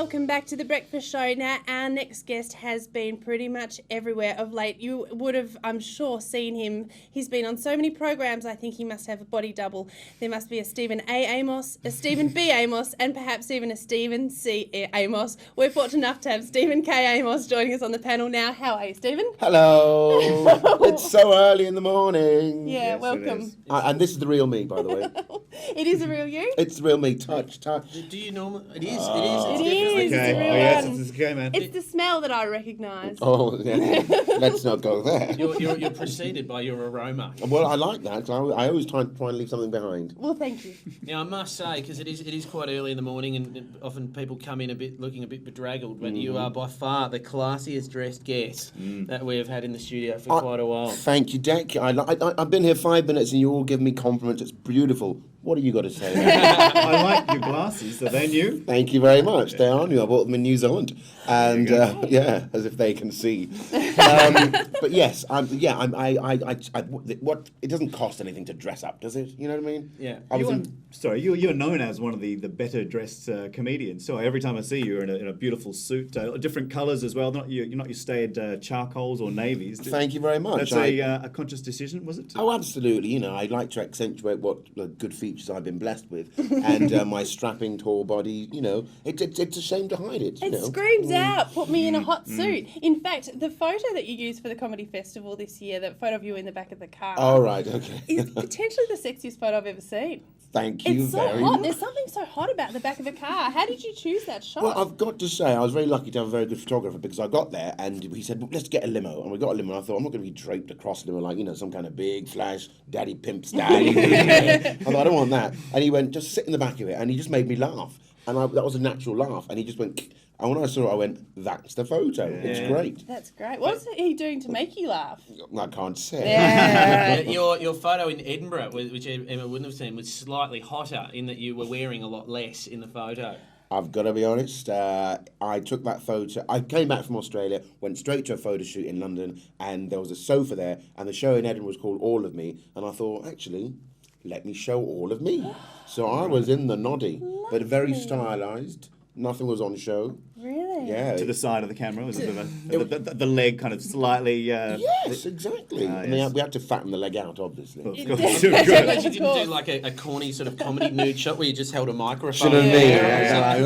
welcome back to The Breakfast Show. Now, our next guest has been pretty much everywhere of late. You would have, I'm sure, seen him. He's been on so many programs, I think he must have a body double. There must be a Stephen A. Amos, a Stephen B. Amos, and perhaps even a Stephen C. Amos. We're fortunate enough to have Stephen K. Amos joining us on the panel now. How are you, Stephen? Hello. It's so early in the morning. Yeah, Yes, welcome. And this is the real me, by the way. It is a real you? It's the real me. Touch. Do you normally? It is. It is. Definitely. It's Okay. a real Oh, yes, one. it's okay, man. It's the smell that I recognise. Oh, yeah. Let's not go there. You're preceded by your aroma. Well, I like that. I always try and leave something behind. Well, thank you. Now I must say, because it is quite early in the morning, and often people come in looking a bit bedraggled. But you are by far the classiest dressed guest that we have had in the studio for quite a while. Thank you, Deck. I've been here 5 minutes and you all give me compliments. It's beautiful. What do you got to say? I like your glasses. Are they new? Thank you very much. They are new. I bought them in New Zealand, and yeah, as if they can see. But yes, what? It doesn't cost anything to dress up, does it? You know what I mean? Yeah. You're known as one of the better dressed comedians. So every time I see you, you're in a beautiful suit, different colours as well. You're not your staid charcoals or navies. Thank you very much. That's a conscious decision, was it? Oh, absolutely. You know, I like to accentuate what good features I've been blessed with, and my strapping tall body. You know, it's a shame to hide it. It screams out, put me in a hot suit. In fact, the photo that you used for the Comedy Festival this year, that photo of you in the back of the car, All right, okay. is potentially the sexiest photo I've ever seen. Thank you It's so very hot. much. There's something so hot about the back of the car. How did you choose that shot? Well, I've got to say, I was very lucky to have a very good photographer, because I got there and he said, well, let's get a limo. And we got a limo. I thought, I'm not going to be draped across a limo like, some kind of big flash, daddy pimp daddy. I thought, I don't want that. And he went, just sit in the back of it. And he just made me laugh. And that was a natural laugh. And he just went, and when I saw it, I went, that's the photo. Yeah. It's great. That's great. What's he doing to make you laugh? I can't say. Yeah. Your photo in Edinburgh, which Emma wouldn't have seen, was slightly hotter in that you were wearing a lot less in the photo. I've got to be honest, I took that photo. I came back from Australia, went straight to a photo shoot in London, and there was a sofa there, and the show in Edinburgh was called All of Me, and I thought, actually, let me show all of me. So I was in the noddy, but very stylised. Nothing was on show. Really? Yeah. To the side of the camera, was it the leg kind of slightly? Yes, exactly. I mean, yes. we had to fatten the leg out, obviously. Of It course, does. of I'm course. glad you didn't do like a corny sort of comedy nude shot where you just held a microphone. Should have me. Yeah.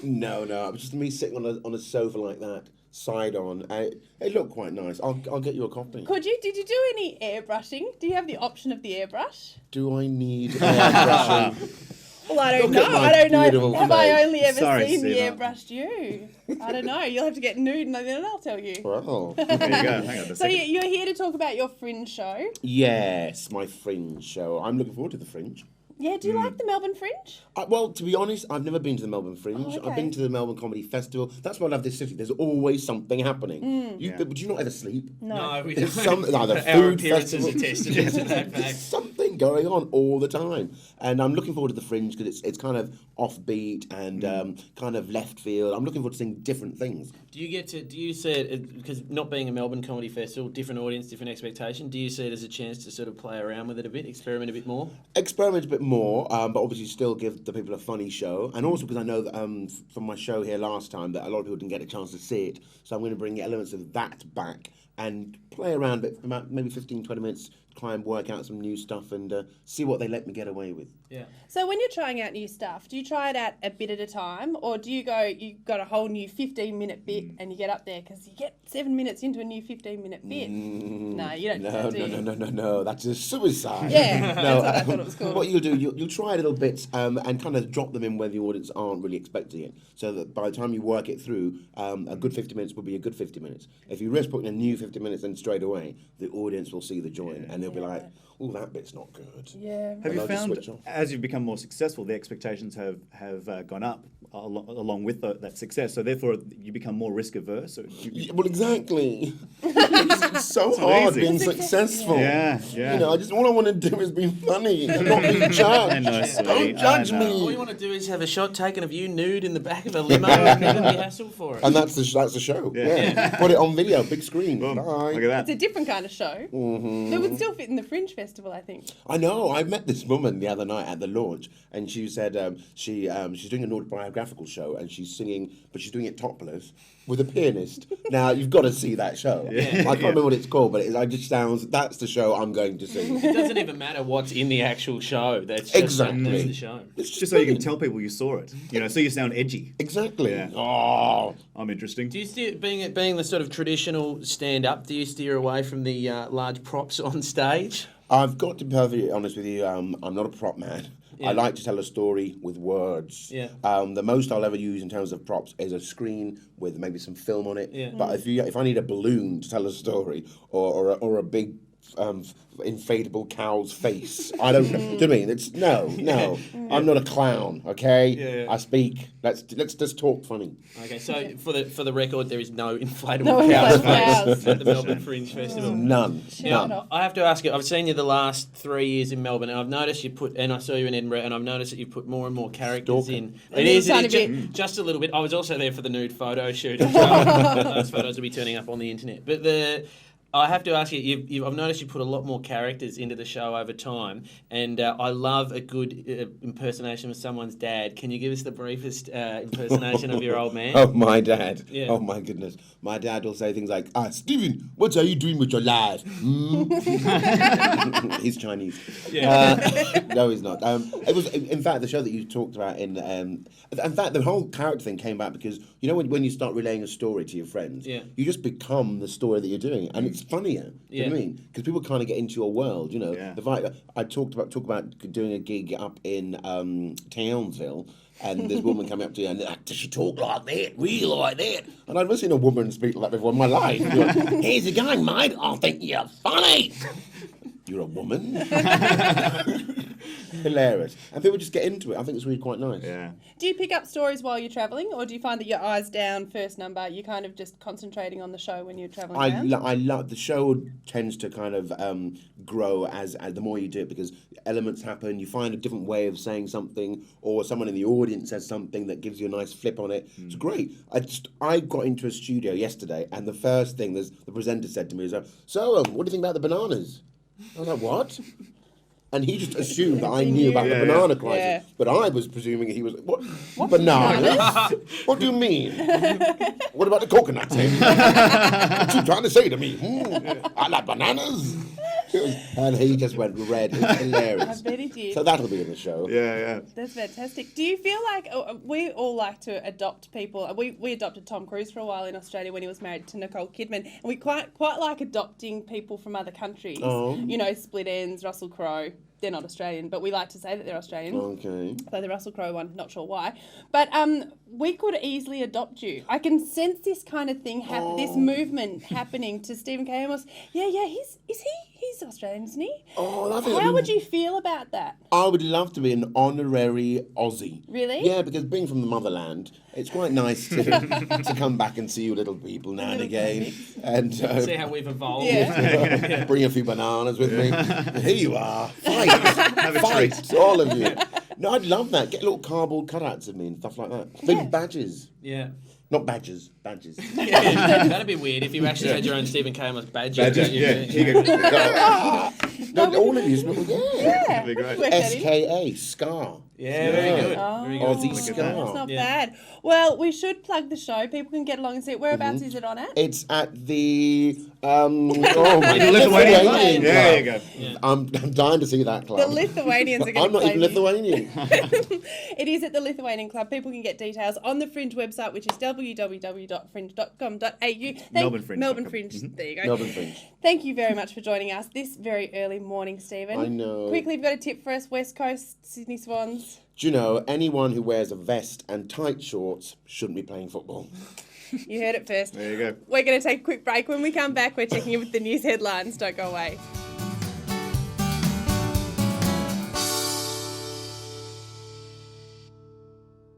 No, it was just me sitting on a sofa like that, side on. It looked quite nice. I'll get you a copy. Did you do any airbrushing? Do you have the option of the airbrush? Do I need airbrushing? Well, I don't Look at know. my I don't know. beautiful Have I face. only ever Sorry, seen the Steve. airbrushed you? I don't know. You'll have to get nude and then I'll tell you. Well, There you go. Hang on a So second. you're here to talk about your Fringe show. yes, my Fringe show. I'm looking forward to the Fringe. Yeah, do you like the Melbourne Fringe? Well, to be honest, I've never been to the Melbourne Fringe. Oh, okay. I've been to the Melbourne Comedy Festival. That's why I love this city. There's always something happening. But do you not ever sleep? No, we There's don't. the Our food appearances festival. are tested to that There's fact. something going on all the time, and I'm looking forward to the Fringe because it's kind of offbeat and kind of left field. I'm looking forward to seeing different things. Do you see it, because not being a Melbourne Comedy Festival, different audience, different expectation, do you see it as a chance to sort of play around with it a bit, experiment a bit more? Experiment a bit more, but obviously still give the people a funny show, and also because I know that from my show here last time that a lot of people didn't get a chance to see it, so I'm going to bring elements of that back and play around a bit for about maybe 15-20 minutes, try and work out some new stuff and see what they let me get away with. Yeah. So when you're trying out new stuff, do you try it out a bit at a time, or do you got a whole new 15-minute bit and you get up there because you get 7 minutes into a new 15-minute bit? No, you don't do that, do you? No, that's a suicide. Yeah, No, that's what I thought it was called. What you'll do, you'll try little bits and kind of drop them in where the audience aren't really expecting it, so that by the time you work it through, a good 50 minutes will be a good 50 minutes. If you risk putting a new 50 minutes in straight away, the audience will see the join and they'll be like, oh, that bit's not good. Yeah. Have you I'll just found, switch off. as you've become more successful, the expectations have gone up along with that success? So therefore, you become more risk averse. Or Well, exactly. It's so hard easy. being successful. Yeah. You know, all I want to do is be funny and not be judged. I know, sweetie, Don't judge I know. All you me. want to do is have a shot taken of you nude in the back of a limo and never be hassled for it. And that's the show. Yeah. Put it on video, big screen. Boom. Bye. Look at It's that. a different kind of show. That would still fit in the Fringe Festival. Festival, I think. I know. I met this woman the other night at the launch, and she said she's doing an autobiographical show, and she's singing, but she's doing it topless with a pianist. Now you've got to see that show. I can't remember what it's called, but it just sounds. That's the show I'm going to see. It doesn't even matter what's in the actual show. That's just Exactly. that's the show. It's Just so you can tell people you saw it, so you sound edgy. Exactly. Yeah. Oh, I'm interesting. Do you steer, being the sort of traditional stand-up, do you steer away from the large props on stage? I've got to be perfectly honest with you. I'm not a prop man. Yeah. I like to tell a story with words. Yeah. The most I'll ever use in terms of props is a screen with maybe some film on it. Yeah. But if I need a balloon to tell a story or a big inflatable cow's face, I don't know. Do you know what I mean? It's no. I'm not a clown. Okay. Yeah. I speak. Let's just talk funny. Okay, so for the record, there is no inflatable No cow's inflatable face cows. at the Melbourne Fringe Festival. None. Now, None. I have to ask you, I've seen you the last 3 years in Melbourne, and I've noticed and I saw you in Edinburgh, and I've noticed that you put more and more characters Stalker. in. A It is little tiny bit. just a little bit. I was also there for the nude photo shoot. Those photos will be turning up on the internet. But I have to ask you, I've noticed you put a lot more characters into the show over time, and I love a good impersonation of someone's dad. Can you give us the briefest impersonation of your old man? Oh, my dad. Yeah. Oh, my goodness. My dad will say things like, Stephen, what are you doing with your life? He's Chinese. Yeah. No, he's not. It was, in fact, the show that you talked about in fact, the whole character thing came back because, when you start relaying a story to your friends, Yeah. you just become the story that you're doing, and it's funnier. Do you know what I Yeah. mean? Because people kind of get into your world, Yeah. The vibe. I talk about doing a gig up in Townsville. And this woman coming up to you and like, does she talk like that? Really like that? And I've never seen a woman speak like that before in my life. You're like, how's it going, mate? I think you're funny. You're a woman. Hilarious. And people just get into it. I think it's really quite nice. Yeah. do you pick up stories while you're travelling, or do you find that your eyes down first number, you're kind of just concentrating on the show when you're travelling around? I love the show tends to kind of grow as the more you do it because elements happen. You find a different way of saying something, or someone in the audience says something that gives you a nice flip on it. It's great. I got into a studio yesterday, and the first thing the presenter said to me is, "So, what do you think about the bananas?" I was like, "What?" And he just assumed that I knew about the banana crisis. Yeah. But I was presuming he was, what? Bananas? What do you mean? What about the coconuts? What you trying to say to me? I like bananas. And he just went red. It was hilarious. I bet he did. So that'll be in the show. Yeah. That's fantastic. Do you feel like we all like to adopt people? We adopted Tom Cruise for a while in Australia when he was married to Nicole Kidman, and we quite like adopting people from other countries. Oh. Split Ends, Russell Crowe. They're not Australian, but we like to say that they're Australian. Okay. So the Russell Crowe one, not sure why. But we could easily adopt you. I can sense this kind of thing, this movement happening to Stephen K. Amos. Yeah, he's Australian, isn't he? Oh, I think How would you feel about that? I would love to be an honorary Aussie. Really? Yeah, because being from the motherland, it's quite nice to come back and see you little people now and again. And See how we've evolved. Yeah. bring a few bananas with me. Here you are. Fight. Have a Fight, treat. all of you. No, I'd love that. Get little cardboard cutouts of me and stuff like that. Big badges. Yeah. Not badges, badges. Yeah, that'd be weird if you actually had your own Stephen K. Amos badge. Badges, yeah. You go, No, all of you, yeah. That'd be great. Work that in. SKA, Scar. Yeah, very good. Oh. Very good. Aussie Look at Scar. that. That's not Yeah. bad. Well, we should plug the show. People can get along and see it. Whereabouts is it on at? It's at the Lithuanian Club. Club. Yeah, there you go. Yeah. I'm dying to see that club. The Lithuanians are going I'm to not even Lithuanian. It is at the Lithuanian Club. People can get details on the Fringe website, which is www.fringe.com.au. Melbourne Fringe. Melbourne Fringe. There you go. Melbourne Fringe. Thank you very much for joining us this very early morning, Stephen. I know. Quickly, you've got a tip for us, West Coast, Sydney Swans. Do you know, anyone who wears a vest and tight shorts shouldn't be playing football. You heard it first. There you go. We're going to take a quick break. When we come back, we're checking in with the news headlines. Don't go away.